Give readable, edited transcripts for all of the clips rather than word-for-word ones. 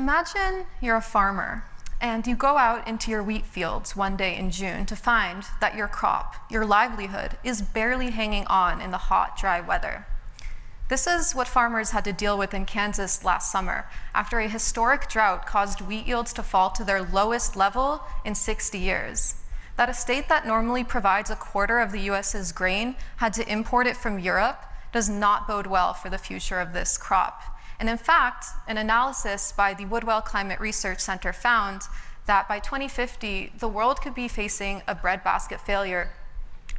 Imagine you're a farmer and you go out into your wheat fields one day in June to find that your crop, your livelihood, is barely hanging on in the hot, dry weather. This is what farmers had to deal with in Kansas last summer after a historic drought caused wheat yields to fall to their lowest level in 60 years. That a state that normally provides a quarter of the US's grain had to import it from Europe does not bode well for the future of this crop. And in fact, an analysis by the Woodwell Climate Research Center found that by 2050, the world could be facing a breadbasket failure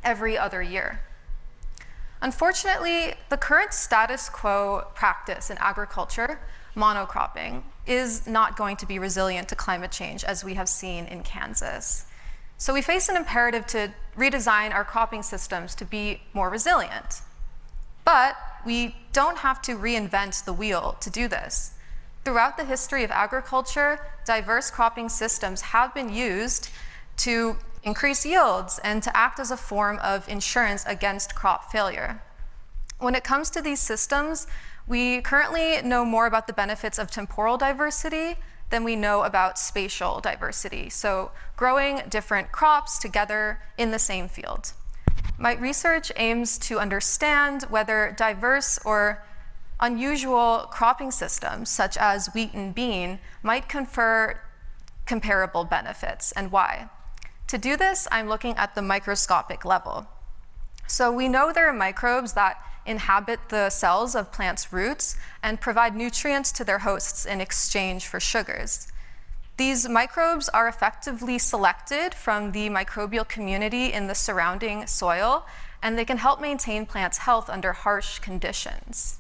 every other year. Unfortunately, the current status quo practice in agriculture, monocropping, is not going to be resilient to climate change as we have seen in Kansas. So we face an imperative to redesign our cropping systems to be more resilient. But we don't have to reinvent the wheel to do this. Throughout the history of agriculture, diverse cropping systems have been used to increase yields and to act as a form of insurance against crop failure. When it comes to these systems, we currently know more about the benefits of temporal diversity than we know about spatial diversity, so growing different crops together in the same field. My research aims to understand whether diverse or unusual cropping systems, such as wheat and bean, might confer comparable benefits, and why. To do this, I'm looking at the microscopic level. So we know there are microbes that inhabit the cells of plants' roots and provide nutrients to their hosts in exchange for sugars. These microbes are effectively selected from the microbial community in the surrounding soil, and they can help maintain plants' health under harsh conditions.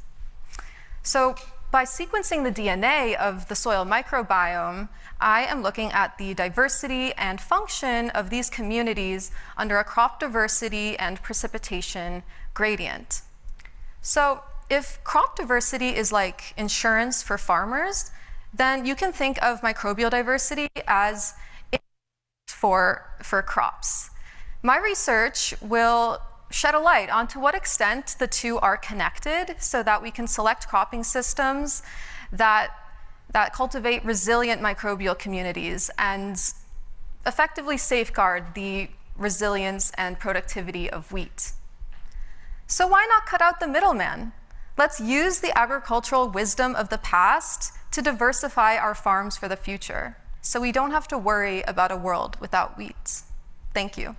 So by sequencing the DNA of the soil microbiome, I am looking at the diversity and function of these communities under a crop diversity and precipitation gradient. So if crop diversity is like insurance for farmers, then you can think of microbial diversity as for crops. My research will shed a light onto what extent the two are connected so that we can select cropping systems that cultivate resilient microbial communities and effectively safeguard the resilience and productivity of wheat. So why not cut out the middleman? Let's use the agricultural wisdom of the past to diversify our farms for the future, so we don't have to worry about a world without wheat. Thank you.